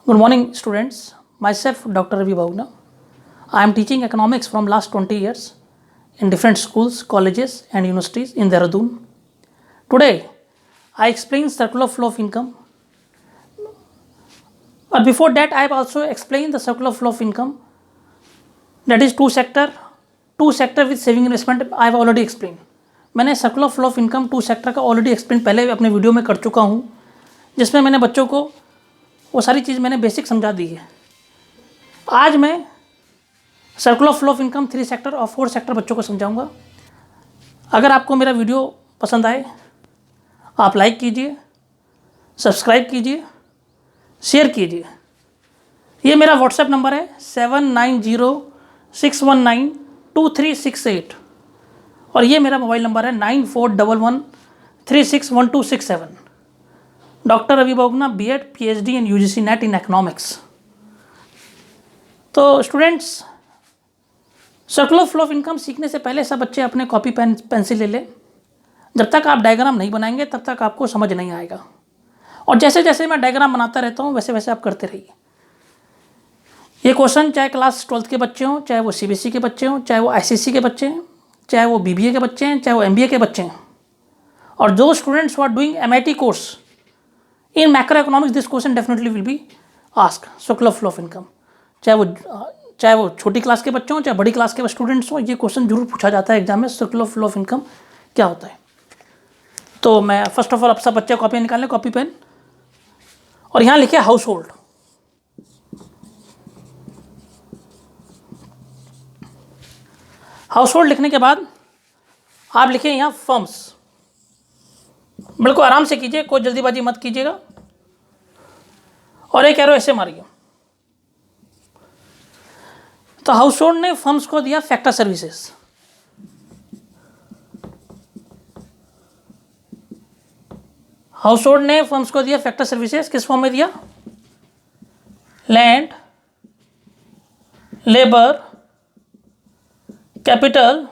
Good morning, students. Myself, Dr. Ravi Bhavna. I am teaching economics from last 20 years in different schools, colleges, and universities in Dehradun. Today, I explain circular flow of income. But before that, I have also explained the circular flow of income. That is two sector with saving investment. I have already explained. मैंने circular flow of income two sector का already explain पहले अपने video में कर चुका हूँ, जिसमें मैंने बच्चों को वो सारी चीज़ मैंने बेसिक समझा दी है। आज मैं circular flow of income 3 sector और 4 सेक्टर बच्चों को समझाऊंगा। अगर आपको मेरा वीडियो पसंद आए, आप लाइक कीजिए, सब्सक्राइब कीजिए, शेयर कीजिए। ये मेरा व्हाट्सएप नंबर है 7906192368 और ये मेरा मोबाइल नंबर है 9411361267। Doctor Ravi Bahuguna, BEd, PhD and UGC NET in economics. तो students, circular flow of income सीखने से पहले सब बच्चे अपने कॉपी पेंसिल ले लें। जब तक आप डायग्राम नहीं बनाएंगे तब तक आपको समझ नहीं आएगा, और जैसे जैसे मैं डायग्राम बनाता रहता हूँ वैसे वैसे आप करते रहिए। ये क्वेश्चन चाहे क्लास 12th के बच्चे हों, चाहे वो CBSE के बच्चे हों, चाहे वो ICSE के बच्चे हैं, चाहे वो BBA के बच्चे हैं, चाहे वो MBA के बच्चे हैं, और जो students are doing MIT course in macro economics, this question definitely will be ask. Circular flow of income, चाहे वो छोटी क्लास के बच्चे हों, चाहे बड़ी क्लास के स्टूडेंट्स हों, ये क्वेश्चन जरूर पूछा जाता है एग्जाम में, सर्कुलर फ्लो ऑफ इनकम क्या होता है। तो मैं फर्स्ट ऑफ ऑल, अब सब बच्चे कॉपी निकालें, कॉपी पेन, और यहाँ लिखे हाउस होल्ड। हाउस होल्ड लिखने के बाद आप लिखें यहाँ फर्म्स। बिल्कुल आराम से कीजिए, कोई जल्दीबाजी मत कीजिएगा, और एक एरो ऐसे मारिए। तो हाउस होल्ड ने फर्म्स को दिया फैक्टर सर्विसेज। हाउस होल्ड ने फर्म्स को दिया फैक्टर सर्विसेज। किस फॉर्म में दिया? लैंड, लेबर, कैपिटल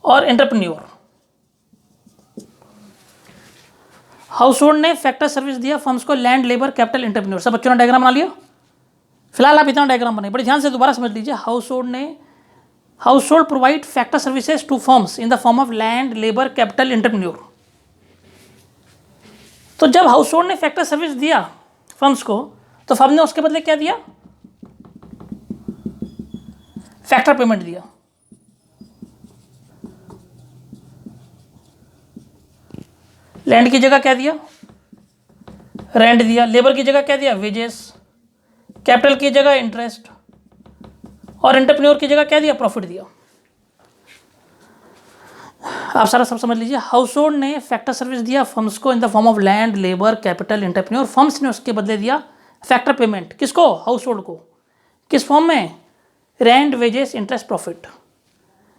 और एंटरप्रेन्योर। हाउस होल्ड ने फैक्टर सर्विस दिया फर्म्स को, लैंड, लेबर, कैपिटल, एंटरप्रेन्योर। सब बच्चों ने डायग्राम बना लिया? फिलहाल आप इतना डायग्राम बनाइए, बड़े ध्यान से दोबारा समझ लीजिए। Household provide factor services to firms in the form of land, labour, capital, entrepreneur. तो जब हाउस होल्ड ने फैक्टर सर्विस दिया फर्म्स को, तो फर्म ने उसके बदले क्या दिया? फैक्टर पेमेंट दिया। लैंड की जगह क्या दिया? रेंट दिया। लेबर की जगह क्या दिया? वेजेस। कैपिटल की जगह इंटरेस्ट, और एंटरप्रेन्योर की जगह क्या दिया? प्रॉफिट दिया। आप सारा सब समझ लीजिए। हाउस होल्ड ने फैक्टर सर्विस दिया फर्म्स को इन the form of land, labour, capital, entrepreneur. Firms ने उसके बदले दिया फैक्टर पेमेंट। किसको? हाउस होल्ड को। किस फॉर्म में? Rent, wages, interest, profit.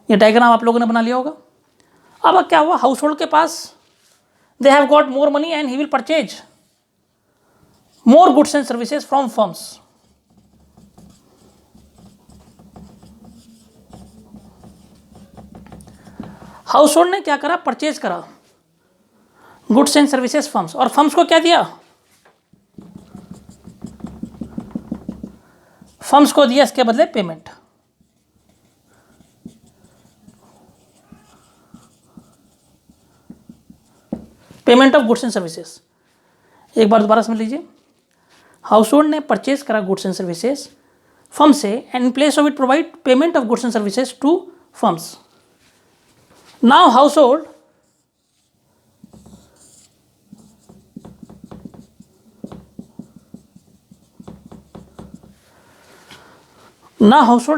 ये डायग्राम आप लोगों ने बना लिया होगा। अब क्या हुआ? हाउस होल्ड के पास they have got more money and he will purchase more goods and services from firms. Household ने क्या करा? परचेज करा गुड्स एंड सर्विसेज फर्म्स, और फर्म्स को क्या दिया? फर्म्स को दिया इसके बदले payment. Payment of goods and services. एक बार दोबारा समझ लीजिए। हाउस होल्ड ने परचेज करा गुड्स एंड सर्विसेज फर्म से, and in place of it provide payment of goods and services to firms. Now household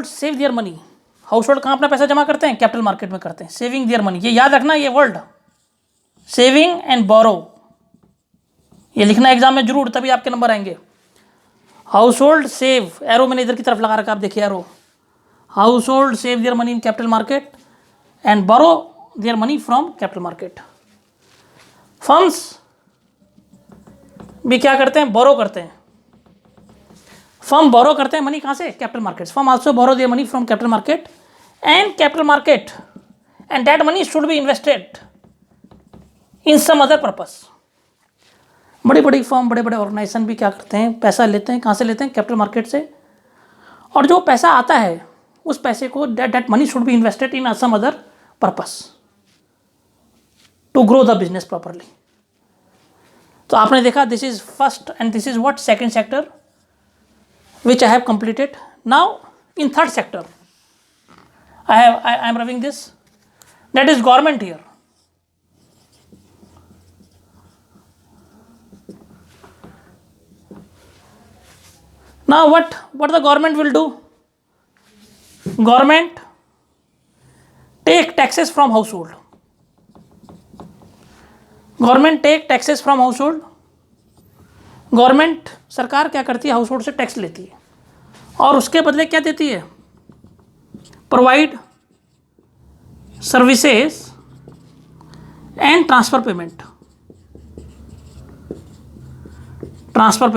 save their money. Household कहाँ अपना पैसा जमा करते हैं? कैपिटल मार्केट में करते हैं। सेविंग देयर मनी, ये याद रखना, ये वर्ड सेविंग एंड बोरो, ये लिखना एग्जाम में जरूर, तभी आपके नंबर आएंगे। हाउस होल्ड सेव, एरो मैंने इधर की तरफ लगा रखा, आप देखिए arrow. Household save their money in capital market and borrow their money from capital market. Firms भी क्या करते हैं? बोरो करते हैं। फर्म बोरो करते हैं मनी कहाँ से? Capital market. Firm also borrow their money from capital market and capital market, and that money should be invested in some other purpose. बड़ी बड़ी फर्म, बड़े बड़े ऑर्गेनाइजेशन भी क्या करते हैं, पैसा लेते हैं। कहाँ से लेते हैं? कैपिटल मार्केट से। और जो पैसा आता है उस पैसे को that money should be invested in some other purpose to grow the business properly. तो आपने देखा, this is first and this is what second sector which I have completed. Now in third sector I am having this, that is government here. Now what the government will do? Government take taxes from household. Government take taxes from household. Government, सरकार क्या करती है? House hold से tax लेती है और उसके बदले क्या देती है? Provide services and transfer payment. Transfer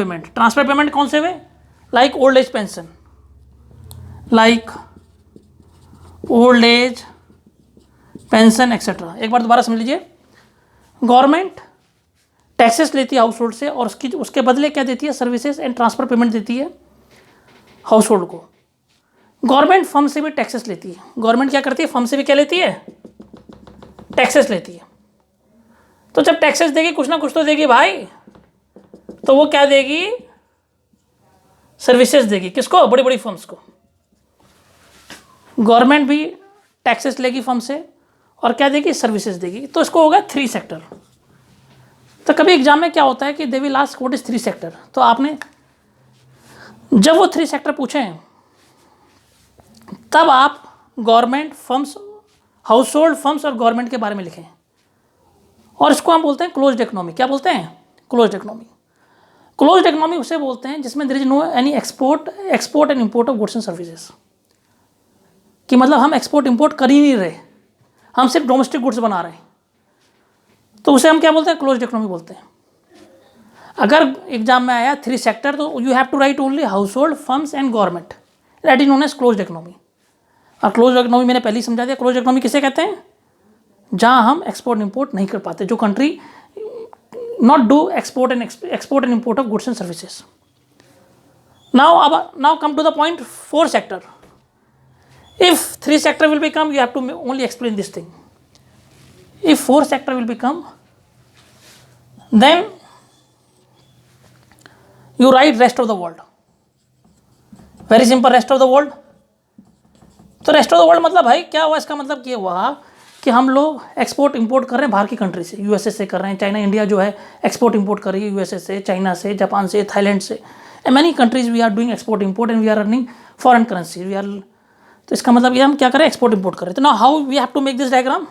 payment कौन से वे? Like old age pension, like old age pension etcetera. एक बार दोबारा समझ लीजिए, गवर्नमेंट टैक्सेस लेती है हाउस होल्ड से और उसके बदले क्या देती है? सर्विसेज एंड ट्रांसफर पेमेंट देती है हाउस होल्ड को। गवर्नमेंट फर्म से भी टैक्सेस लेती है। गवर्नमेंट क्या करती है? फर्म से भी क्या लेती है? टैक्सेस लेती है। तो जब टैक्सेस देगी, कुछ ना कुछ तो देगी भाई। तो वो क्या देगी? सर्विसेज देगी। किसको? बड़ी बड़ी फर्म्स को। गवर्नमेंट भी टैक्सेस लेगी फर्म से और क्या देगी? सर्विसेज देगी। तो इसको होगा 3 सेक्टर। तो कभी एग्जाम में क्या होता है कि they will ask what is 3 sector. तो आपने जब वो 3 सेक्टर पूछें तब आप government firms, house hold firms और गवर्नमेंट के बारे में लिखें। और इसको हम बोलते हैं क्लोज्ड इकोनॉमी। क्या बोलते हैं? Closed economy. क्लोज्ड इकोनॉमी उसे बोलते हैं जिसमें there is no any export and import of goods and services. कि मतलब हम एक्सपोर्ट इंपोर्ट कर ही नहीं रहे, हम सिर्फ डोमेस्टिक गुड्स बना रहे हैं। तो उसे हम क्या बोलते हैं? क्लोज्ड इकोनॉमी बोलते हैं। अगर एग्जाम में आया 3 सेक्टर तो you have to write only household firms and government, that is known as closed economy. और क्लोज्ड इकोनॉमी मैंने पहले ही समझा दिया। क्लोज्ड इकोनॉमी किसे कहते हैं? जहां हम एक्सपोर्ट इंपोर्ट नहीं कर पाते, जो country not do export and import of goods and services. Now come to the point 4 sector. If 3 sector will become, you have to only explain this thing. If 4 sector will become, then you write rest of the world. Very simple, rest of the world. तो rest of the world मतलब भाई क्या हुआ? इसका मतलब ये हुआ कि हम लोग एक्सपोर्ट इंपोर्ट कर रहे हैं बाहर की कंट्री से, यूएसए से कर रहे हैं, चाइना, इंडिया जो है एक्सपोर्ट इंपोर्ट कर रही है यूएसए से, चाइना से, जापान से, थाईलैंड से, many countries we are doing export import and we are earning foreign currency. We are, तो इसका मतलब ये हम क्या करें? एक्सपोर्ट इंपोर्ट करें। तो ना how we have to make this diagram.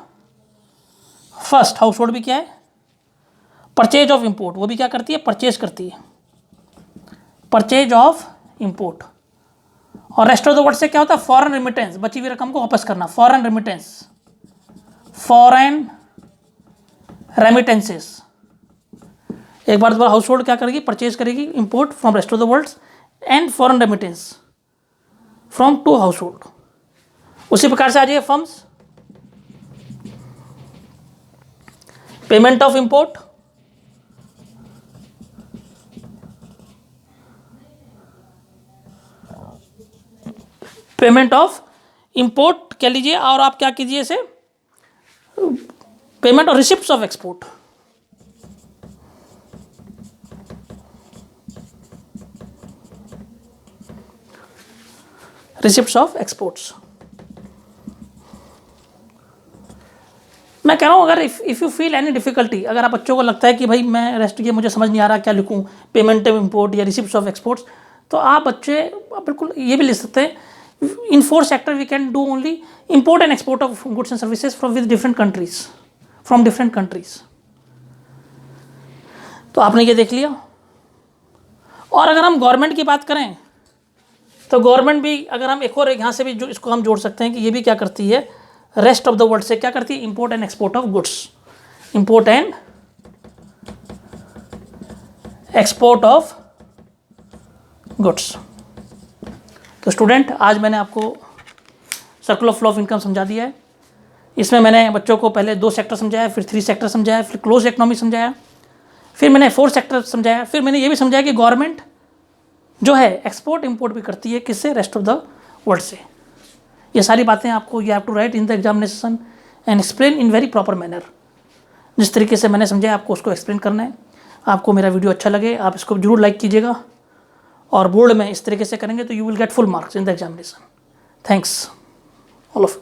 First, household भी क्या है? Purchase of import. वो भी क्या करती है? परचेज करती है, परचेज ऑफ इंपोर्ट। और रेस्ट ऑफ द वर्ल्ड से क्या होता है? फॉरेन रेमिटेंस, बची हुई रकम को वापस करना, फॉरेन रेमिटेंस, फॉरेन रेमिटेंसेस। एक बार दोबारा, हाउस होल्ड क्या करेगी? परचेज करेगी import from rest of the world and foreign remittance from to household. उसी प्रकार से आ जाइए firms, payment of import, payment of import कह लीजिए, और आप क्या कीजिए इसे? पेमेंट और receipts of export. Receipts of exports. मैं कह रहा हूँ अगर if you feel any difficulty, अगर आप बच्चों को लगता है कि भाई मैं रेस्ट ये मुझे समझ नहीं आ रहा क्या लिखूँ, पेमेंट ऑफ इंपोर्ट या रिसिप्ट्स ऑफ एक्सपोर्ट्स, तो आप बच्चे बिल्कुल ये भी लिख सकते हैं। In 4 sector we can do only import and export of goods and services from with different countries, from different countries. तो आपने ये देख लिया। और अगर हम गवर्नमेंट की बात करें तो गवर्नमेंट भी, अगर हम एक और यहाँ से भी जो इसको हम जोड़ सकते हैं कि ये भी क्या करती है? रेस्ट ऑफ द वर्ल्ड से क्या करती है? Import and export of goods, import and export of goods. तो स्टूडेंट, आज मैंने आपको सर्कुलर फ्लो ऑफ इनकम समझा दिया है। इसमें मैंने बच्चों को पहले 2 सेक्टर समझाया, फिर 3 सेक्टर समझाया, फिर क्लोज इकोनॉमी समझाया, फिर मैंने फोर्थ सेक्टर समझाया, फिर मैंने ये भी समझाया कि गवर्नमेंट जो है एक्सपोर्ट इंपोर्ट भी करती है, किससे, रेस्ट ऑफ द वर्ल्ड से। ये सारी बातें आपको you have to write in the examination and explain in very proper manner. जिस तरीके से मैंने समझाया आपको उसको एक्सप्लेन करना है। आपको मेरा वीडियो अच्छा लगे आप इसको जरूर लाइक कीजिएगा, और बोर्ड में इस तरीके से करेंगे तो you will get full marks in the examination. Thanks all of